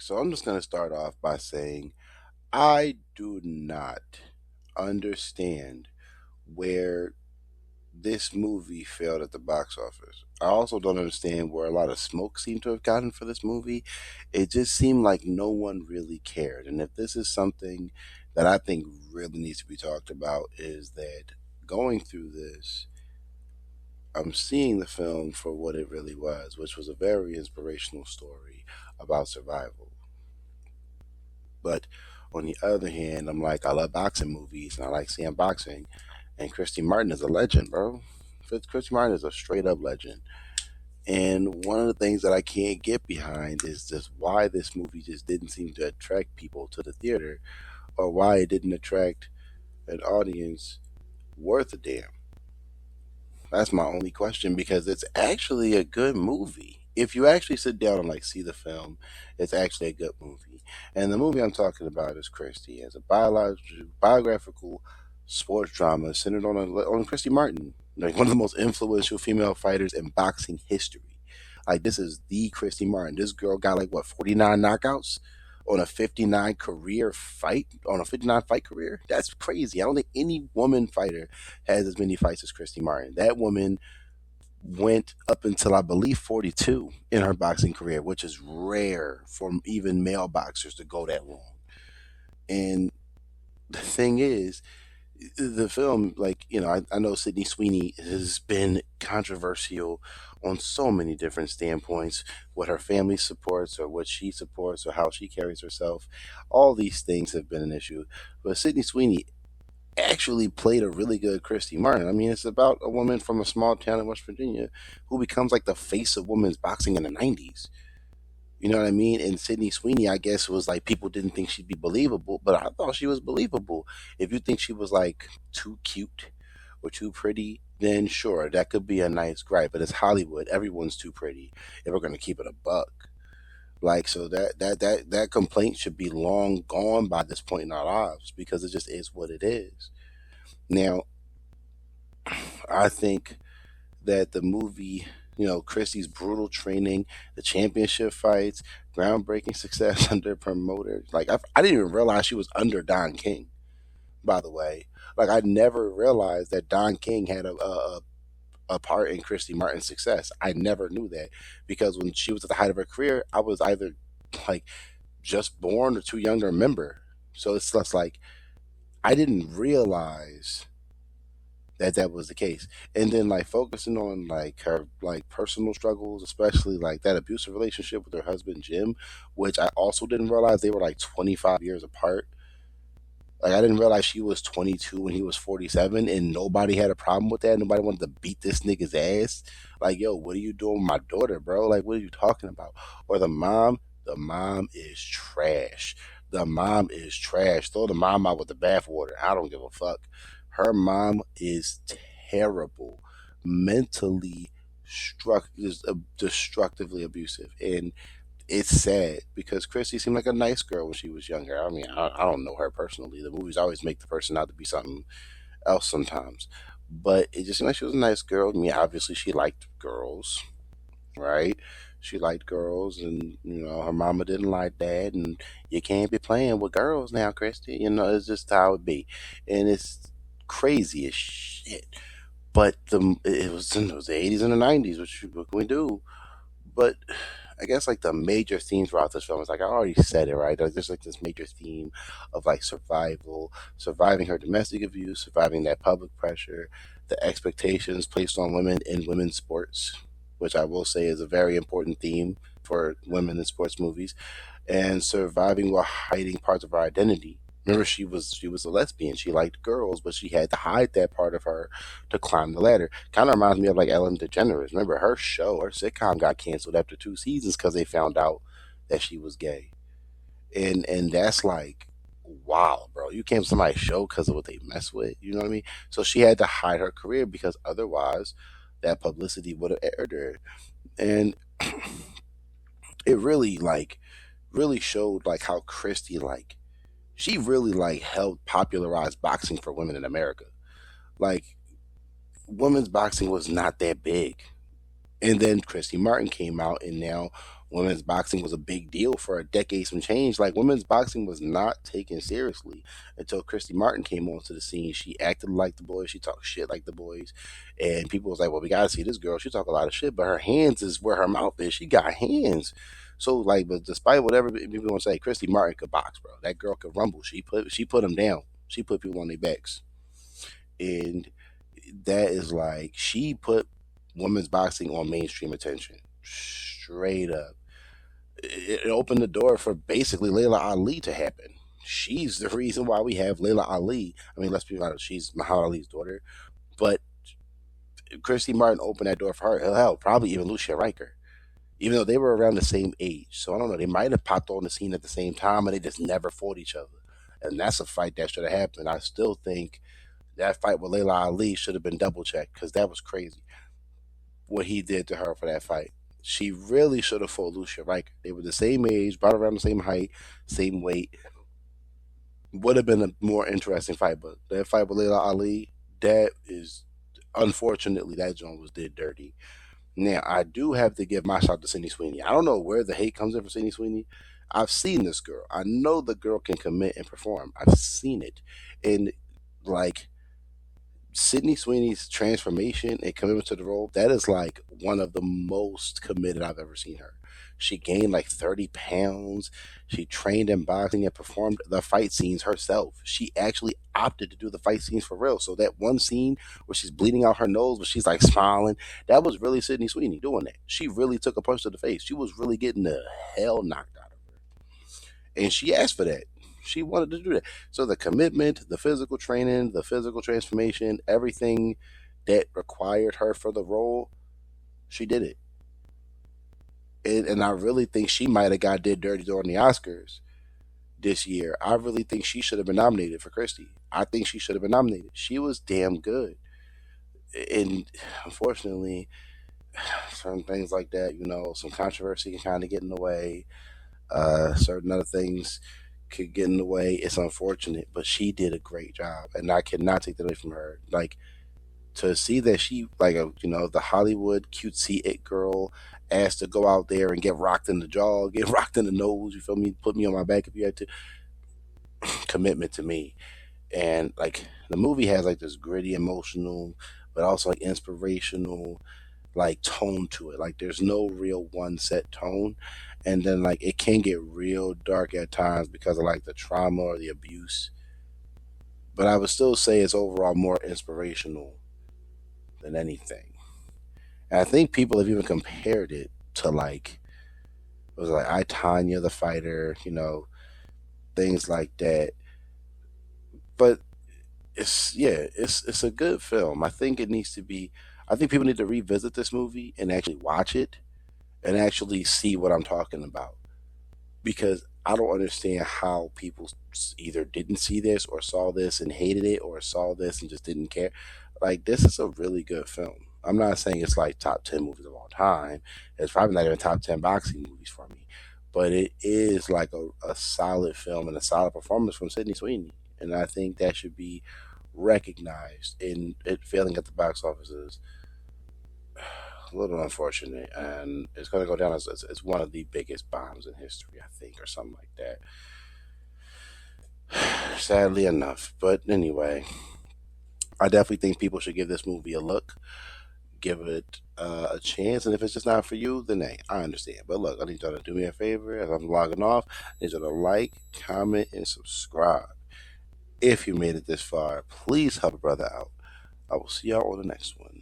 So I'm just going to start off by saying I do not understand where this movie failed at the box office. I also don't understand where a lot of smoke seemed to have gotten for this movie. It just seemed like no one really cared. And if this is something that I think really needs to be talked about, is that going through this, I'm seeing the film for what it really was, which was a very inspirational story about survival. But on the other hand, I'm like, I love boxing movies and I like seeing boxing. And Christy Martin is a legend, bro. Christy Martin is a straight up legend. And one of the things that I can't get behind is just why this movie just didn't seem to attract people to the theater, or why it didn't attract an audience worth a damn. That's my only question, because it's actually a good movie. If you actually sit down and like see the film, it's actually a good movie. And the movie I'm talking about is Christy. It's a biographical sports drama centered on Christy Martin, like one of the most influential female fighters in boxing history. Like, this is the Christy Martin. This girl got like what, 49 knockouts on a 59 fight career. That's crazy. I don't think any woman fighter has as many fights as Christy Martin. That woman went up until I believe 42 in her boxing career, which is rare for even male boxers to go that long. And the thing is, the film, like, I know Sydney Sweeney has been controversial on so many different standpoints, what her family supports or what she supports or how she carries herself. All these things have been an issue. But Sydney Sweeney actually played a really good Christy Martin. I mean, it's about a woman from a small town in West Virginia who becomes like the face of women's boxing in the 90s. You know what I mean? And Sydney Sweeney, I guess, was like, people didn't think she'd be believable, but I thought she was believable. If you think she was like too cute or too pretty, then sure, that could be a nice gripe. But it's Hollywood; everyone's too pretty. If we're gonna keep it a buck, like, so that complaint should be long gone by this point in our lives, because it just is what it is. Now, I think that the movie, Christie's brutal training, the championship fights, groundbreaking success under promoters. Like, I didn't even realize she was under Don King, by the way. Like, I never realized that Don King had a part in Christy Martin's success. I never knew that, because when she was at the height of her career, I was either like just born or too young to remember. So it's just like, I didn't realize that was the case. And then, like, focusing on like her like personal struggles, especially like that abusive relationship with her husband Jim, which I also didn't realize they were like 25 years apart. Like, I didn't realize she was 22 when he was 47, and nobody had a problem with that. Nobody wanted to beat this nigga's ass. Like, yo, what are you doing with my daughter, bro? Like, what are you talking about? Or the mom is trash. The mom is trash. Throw the mom out with the bathwater. I don't give a fuck. Her mom is terrible, mentally struck is destructively abusive, and it's sad because Christy seemed like a nice girl when she was younger. I mean, I don't know her personally. The movies always make the person out to be something else sometimes, but it just seemed like she was a nice girl. I mean, obviously she liked girls, right? She liked girls, and her mama didn't like that, and you can't be playing with girls now, Christy. It's just how it be, and it's crazy as shit. But it was the 80s and the 90s, which what can we do? But I guess like the major themes throughout this film is, like, I already said it, right? There's like this major theme of like survival, surviving her domestic abuse, surviving that public pressure, the expectations placed on women in women's sports, which I will say is a very important theme for women in sports movies, and surviving while hiding parts of her identity. Remember, she was a lesbian. She liked girls, but she had to hide that part of her to climb the ladder. Kind of reminds me of like Ellen DeGeneres. Remember, her sitcom got canceled after 2 seasons because they found out that she was gay, and that's like, wow, bro. You cancel somebody's show because of what they mess with. You know what I mean? So she had to hide her career, because otherwise, that publicity would have aired her, and it really like really showed like how Christy, like, she really like helped popularize boxing for women in America. Like, women's boxing was not that big. And then Christy Martin came out, and now Women's boxing was a big deal for a decade, some change. Like, women's boxing was not taken seriously until Christy Martin came onto the scene. She acted like the boys, she talked shit like the boys, and people was like, "Well, we gotta see this girl. She talk a lot of shit, but her hands is where her mouth is. She got hands." So like, but despite whatever people want to say, Christy Martin could box, bro. That girl could rumble. She put them down. She put people on their backs, and that is like, she put women's boxing on mainstream attention, straight up. It opened the door for basically Layla Ali to happen. She's the reason why we have Layla Ali. I mean, let's be honest, she's Muhammad Ali's daughter, but Christy Martin opened that door for her. Hell, probably even Lucia Riker, even though they were around the same age. So I don't know. They might have popped on the scene at the same time, and they just never fought each other. And that's a fight that should have happened. I still think that fight with Layla Ali should have been double checked, because that was crazy what he did to her for that fight. She really should have fought Lucia Riker. They were the same age, about around the same height, same weight. Would have been a more interesting fight, but that fight with Layla Ali, that is, unfortunately, that joint was did dirty. Now, I do have to give my shout to Sydney Sweeney. I don't know where the hate comes in for Sydney Sweeney. I've seen this girl. I know the girl can commit and perform. I've seen it. And like, Sydney Sweeney's transformation and commitment to the role, that is like one of the most committed I've ever seen her. She gained like 30 pounds. She trained in boxing and performed the fight scenes herself. She actually opted to do the fight scenes for real. So that one scene where she's bleeding out her nose, but she's like smiling, that was really Sydney Sweeney doing that. She really took a punch to the face. She was really getting the hell knocked out of her. And she asked for that. She wanted to do that. So the commitment, the physical training, the physical transformation, everything that required her for the role, she did it. And I really think she might have got did dirty during the Oscars this year. I really think she should have been nominated for Christie. I think she should have been nominated. She was damn good. And unfortunately, certain things like that, some controversy can kind of get in the way. Certain other things could get in the way. It's unfortunate, but she did a great job, and I cannot take that away from her. Like, to see that she, like, the Hollywood cutesy it girl, asked to go out there and get rocked in the jaw, get rocked in the nose. You feel me? Put me on my back if you had to. Commitment to me. And like, the movie has like this gritty, emotional, but also like inspirational, like, tone to it. Like, there's no real one set tone, and then like, it can get real dark at times because of like the trauma or the abuse. But I would still say it's overall more inspirational than anything. And I think people have even compared it to like, it was like I Tanya the Fighter, things like that. But it's a good film. I think it needs to be. I think people need to revisit this movie and actually watch it and actually see what I'm talking about, because I don't understand how people either didn't see this or saw this and hated it, or saw this and just didn't care. Like, this is a really good film. I'm not saying it's like top 10 movies of all time. It's probably not even top 10 boxing movies for me, but it is like a solid film and a solid performance from Sydney Sweeney, and I think that should be recognized. And it failing at the box office is a little unfortunate, and it's going to go down as one of the biggest bombs in history, I think, or something like that. Sadly enough. But anyway, I definitely think people should give this movie a look, give it a chance, and if it's just not for you, then hey, I understand. But look, I need y'all to do me a favor as I'm logging off. I need y'all to like, comment, and subscribe. If you made it this far, please help a brother out. I will see y'all on the next one.